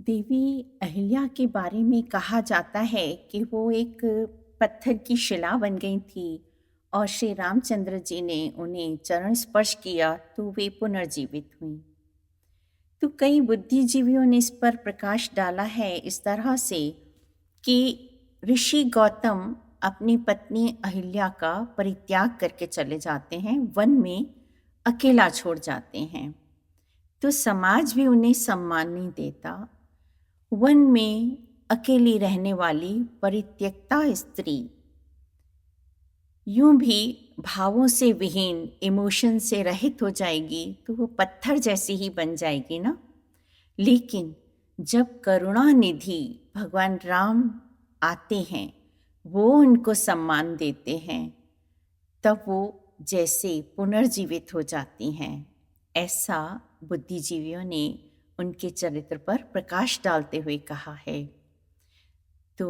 देवी अहिल्या के बारे में कहा जाता है कि वो एक पत्थर की शिला बन गई थी और श्री रामचंद्र जी ने उन्हें चरण स्पर्श किया तो वे पुनर्जीवित हुईं। तो कई बुद्धिजीवियों ने इस पर प्रकाश डाला है इस तरह से कि ऋषि गौतम अपनी पत्नी अहिल्या का परित्याग करके चले जाते हैं, वन में अकेला छोड़ जाते हैं। तो समाज भी उन्हें सम्मान नहीं देता। वन में अकेली रहने वाली परित्यक्ता स्त्री यूं भी भावों से विहीन, इमोशन से रहित हो जाएगी तो वो पत्थर जैसी ही बन जाएगी ना। लेकिन जब करुणा निधि भगवान राम आते हैं, वो उनको सम्मान देते हैं, तब वो जैसे पुनर्जीवित हो जाती हैं। ऐसा बुद्धिजीवियों ने उनके चरित्र पर प्रकाश डालते हुए कहा है। तो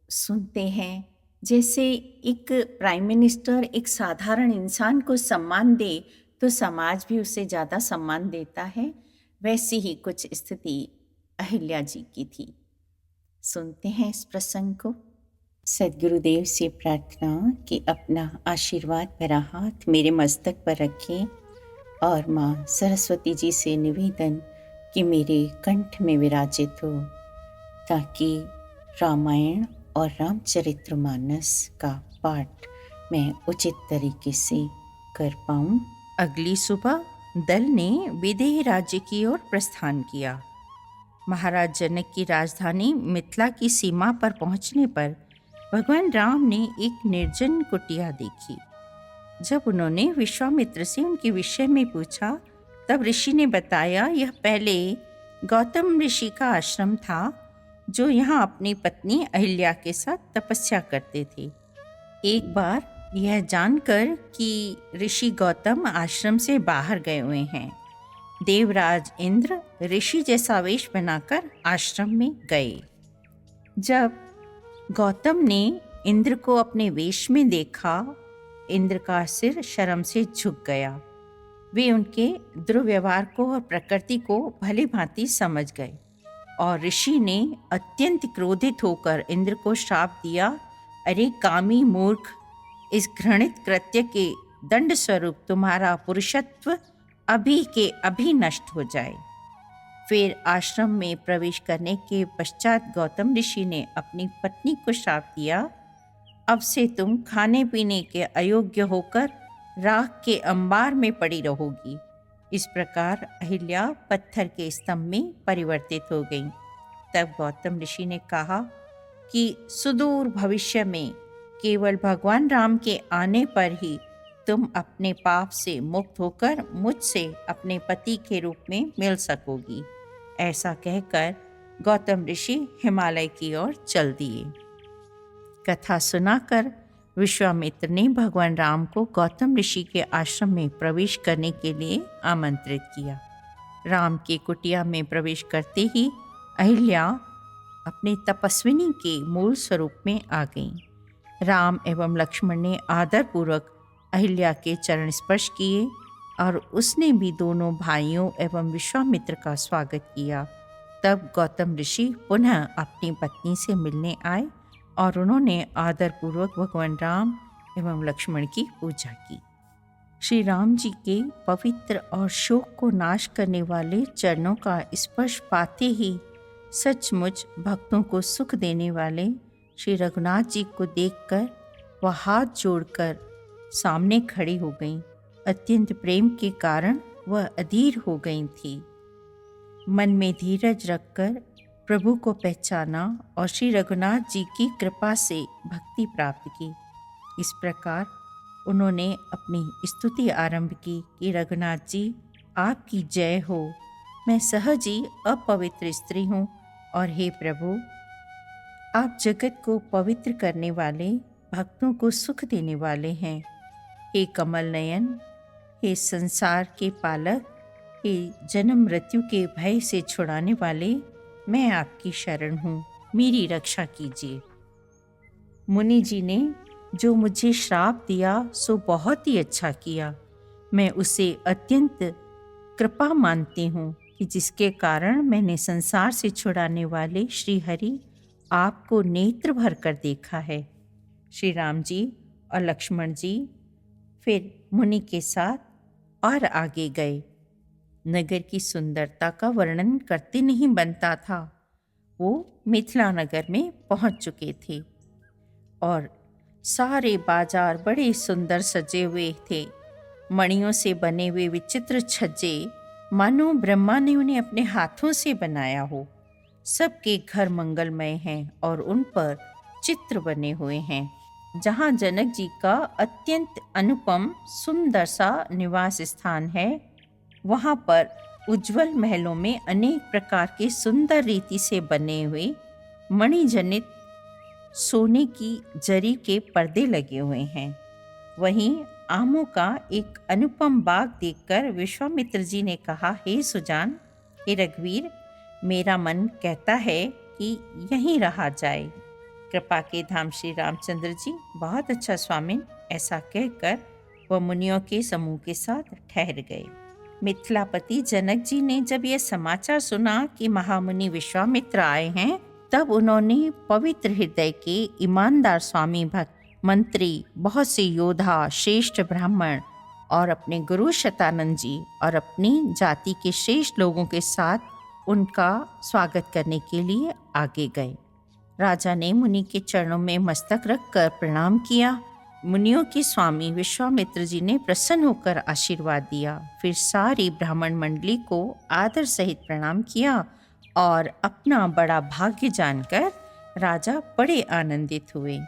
सुनते हैं, जैसे एक प्राइम मिनिस्टर एक साधारण इंसान को सम्मान दे तो समाज भी उसे ज़्यादा सम्मान देता है, वैसी ही कुछ स्थिति अहिल्या जी की थी। सुनते हैं इस प्रसंग को। सद्गुरुदेव से प्रार्थना कि अपना आशीर्वाद भरा हाथ मेरे मस्तक पर रखें और माँ सरस्वती जी से निवेदन कि मेरे कंठ में विराजित हो, ताकि रामायण और रामचरितमानस का पाठ मैं उचित तरीके से कर पाऊँ। अगली सुबह दल ने विदेह राज्य की ओर प्रस्थान किया। महाराज जनक की राजधानी मिथिला की सीमा पर पहुंचने पर भगवान राम ने एक निर्जन कुटिया देखी। जब उन्होंने विश्वामित्र से उनके विषय में पूछा, तब ऋषि ने बताया यह पहले गौतम ऋषि का आश्रम था, जो यहाँ अपनी पत्नी अहिल्या के साथ तपस्या करते थे। एक बार यह जानकर कि ऋषि गौतम आश्रम से बाहर गए हुए हैं, देवराज इंद्र ऋषि जैसा वेश बनाकर आश्रम में गए। जब गौतम ने इंद्र को अपने वेश में देखा, इंद्र का सिर शर्म से झुक गया। वे उनके दुर्व्यवहार को और प्रकृति को भली भांति समझ गए और ऋषि ने अत्यंत क्रोधित होकर इंद्र को श्राप दिया, अरे कामी मूर्ख, इस घृणित कृत्य के दंड स्वरूप तुम्हारा पुरुषत्व अभी के अभी नष्ट हो जाए। फिर आश्रम में प्रवेश करने के पश्चात गौतम ऋषि ने अपनी पत्नी को श्राप दिया, अब से तुम खाने पीने के अयोग्य होकर राख के अंबार में पड़ी रहोगी। इस प्रकार अहिल्या पत्थर के स्तंभ में परिवर्तित हो गई। तब गौतम ऋषि ने कहा कि सुदूर भविष्य में केवल भगवान राम के आने पर ही तुम अपने पाप से मुक्त होकर मुझसे अपने पति के रूप में मिल सकोगी। ऐसा कहकर गौतम ऋषि हिमालय की ओर चल दिए। कथा सुनाकर विश्वामित्र ने भगवान राम को गौतम ऋषि के आश्रम में प्रवेश करने के लिए आमंत्रित किया। राम के कुटिया में प्रवेश करते ही अहिल्या अपने तपस्विनी के मूल स्वरूप में आ गईं। राम एवं लक्ष्मण ने आदरपूर्वक अहिल्या के चरण स्पर्श किए और उसने भी दोनों भाइयों एवं विश्वामित्र का स्वागत किया। तब गौतम ऋषि पुनः अपनी पत्नी से मिलने आए और उन्होंने आदरपूर्वक भगवान राम एवं लक्ष्मण की पूजा की। श्री राम जी के पवित्र और शोक को नाश करने वाले चरणों का स्पर्श पाते ही सचमुच भक्तों को सुख देने वाले श्री रघुनाथ जी को देखकर वह हाथ जोड़कर सामने खड़ी हो गईं। अत्यंत प्रेम के कारण वह अधीर हो गई थी। मन में धीरज रखकर प्रभु को पहचाना और श्री रघुनाथ जी की कृपा से भक्ति प्राप्त की। इस प्रकार उन्होंने अपनी स्तुति आरंभ की कि रघुनाथ जी आपकी जय हो, मैं सहज ही अपवित्र स्त्री हूँ और हे प्रभु, आप जगत को पवित्र करने वाले, भक्तों को सुख देने वाले हैं। हे कमल नयन, हे संसार के पालक, हे जन्म मृत्यु के भय से छुड़ाने वाले, मैं आपकी शरण हूँ, मेरी रक्षा कीजिए। मुनि जी ने जो मुझे श्राप दिया सो बहुत ही अच्छा किया, मैं उसे अत्यंत कृपा मानती हूँ। कि जिसके कारण मैंने संसार से छुड़ाने वाले श्री हरि आपको नेत्र भर कर देखा है। श्री राम जी और लक्ष्मण जी फिर मुनि के साथ और आगे गए। नगर की सुंदरता का वर्णन करते नहीं बनता था। वो मिथिला नगर में पहुंच चुके थे और सारे बाजार बड़े सुंदर सजे हुए थे। मणियों से बने हुए विचित्र छज्जे मानो ब्रह्मा ने उन्हें अपने हाथों से बनाया हो। सबके घर मंगलमय हैं और उन पर चित्र बने हुए हैं। जहाँ जनक जी का अत्यंत अनुपम सुंदर सा निवास स्थान है, वहाँ पर उज्जवल महलों में अनेक प्रकार के सुंदर रीति से बने हुए मणिजनित सोने की जरी के पर्दे लगे हुए हैं। वहीं आमों का एक अनुपम बाग देखकर विश्वामित्र जी ने कहा, हे सुजान, हे रघुवीर, मेरा मन कहता है कि यहीं रहा जाए। कृपा के धाम श्री रामचंद्र जी, बहुत अच्छा स्वामिन, ऐसा कहकर वह मुनियों के समूह के साथ ठहर गए। मिथिलापति जनक जी ने जब यह समाचार सुना कि महामुनि विश्वामित्र आए हैं, तब उन्होंने पवित्र हृदय के ईमानदार स्वामी भक्त, मंत्री, बहुत से योद्धा, श्रेष्ठ ब्राह्मण और अपने गुरु शतानंद जी और अपनी जाति के श्रेष्ठ लोगों के साथ उनका स्वागत करने के लिए आगे गए। राजा ने मुनि के चरणों में मस्तक रखकर प्रणाम किया। मुनियों के स्वामी विश्वामित्र जी ने प्रसन्न होकर आशीर्वाद दिया। फिर सारी ब्राह्मण मंडली को आदर सहित प्रणाम किया और अपना बड़ा भाग्य जानकर राजा बड़े आनंदित हुए।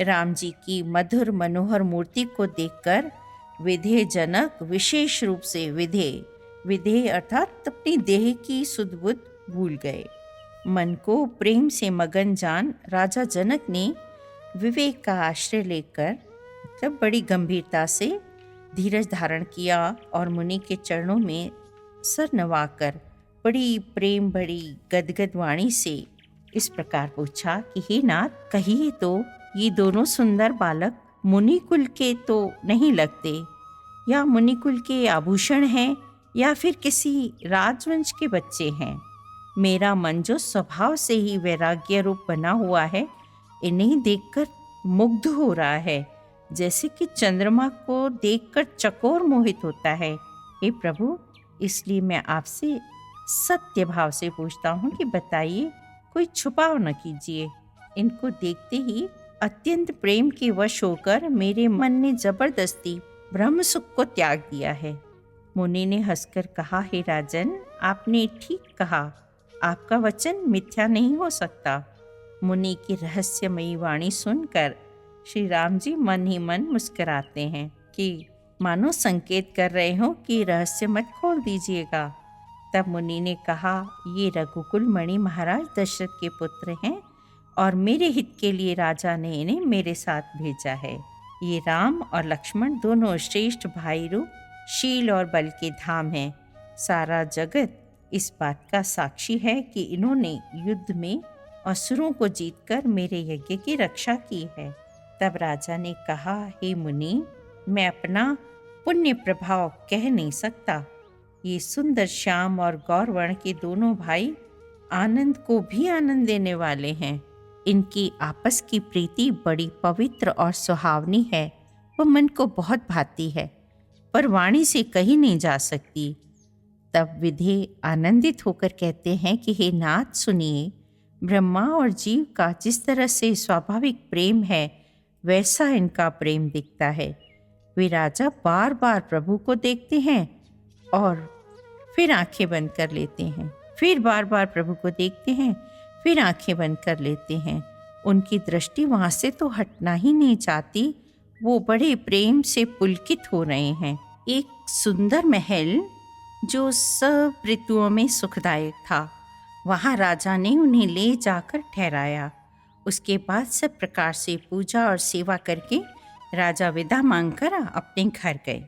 राम जी की मधुर मनोहर मूर्ति को देखकर विधेय जनक विशेष रूप से विधेय अर्थात अपनी देह की सुध बुध भूल गए। मन को प्रेम से मगन जान राजा जनक ने विवेक का आश्रय लेकर जब बड़ी गंभीरता से धीरज धारण किया और मुनि के चरणों में सर नवाकर बड़ी प्रेम बड़ी गदगद वाणी से इस प्रकार पूछा कि हे नाथ, कहिए तो ये दोनों सुंदर बालक मुनि कुल के तो नहीं लगते, या मुनि कुल के आभूषण हैं या फिर किसी राजवंश के बच्चे हैं। मेरा मन जो स्वभाव से ही वैराग्य रूप बना हुआ है, इन्हें देखकर मुग्ध हो रहा है, जैसे कि चंद्रमा को देखकर चकोर मोहित होता है। हे प्रभु, इसलिए मैं आपसे सत्य भाव से पूछता हूँ कि बताइए, कोई छुपाव न कीजिए। इनको देखते ही अत्यंत प्रेम के वश होकर मेरे मन ने जबरदस्ती ब्रह्म सुख को त्याग दिया है। मुनि ने हंसकर कहा, हे राजन, आपने ठीक कहा, आपका वचन मिथ्या नहीं हो सकता। मुनि की रहस्यमयी वाणी सुनकर श्री राम जी मन ही मन मुस्कुराते हैं कि मानो संकेत कर रहे हो कि रहस्य मत खोल दीजिएगा। तब मुनि ने कहा, ये रघुकुल मणि महाराज दशरथ के पुत्र हैं और मेरे हित के लिए राजा ने इन्हें मेरे साथ भेजा है। ये राम और लक्ष्मण दोनों श्रेष्ठ भाई रूप शील और बल के धाम हैं। सारा जगत इस बात का साक्षी है कि इन्होंने युद्ध में असुरों को जीतकर मेरे यज्ञ की रक्षा की है। तब राजा ने कहा, हे मुनि, मैं अपना पुण्य प्रभाव कह नहीं सकता। ये सुंदर श्याम और गौरवर्ण के दोनों भाई आनंद को भी आनंद देने वाले हैं। इनकी आपस की प्रीति बड़ी पवित्र और सुहावनी है। वह मन को बहुत भाती है, पर वाणी से कही नहीं जा सकती। तब विधेय आनंदित होकर कहते हैं कि हे नाथ, सुनिए, ब्रह्मा और जीव का जिस तरह से स्वाभाविक प्रेम है, वैसा इनका प्रेम दिखता है। वे राजा बार बार प्रभु को देखते हैं और फिर आंखें बंद कर लेते हैं, फिर बार बार प्रभु को देखते हैं, फिर आंखें बंद कर लेते हैं। उनकी दृष्टि वहाँ से तो हटना ही नहीं चाहती। वो बड़े प्रेम से पुलकित हो रहे हैं। एक सुंदर महल जो सब ऋतुओं में सुखदायक था, वहाँ राजा ने उन्हें ले जाकर ठहराया। उसके बाद सब प्रकार से पूजा और सेवा करके राजा विदा मांगकर अपने घर गए।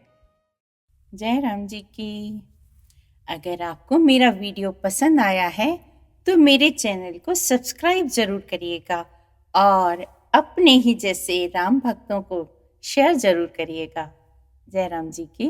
जय राम जी की। अगर आपको मेरा वीडियो पसंद आया है तो मेरे चैनल को सब्सक्राइब ज़रूर करिएगा और अपने ही जैसे राम भक्तों को शेयर ज़रूर करिएगा। जय राम जी की।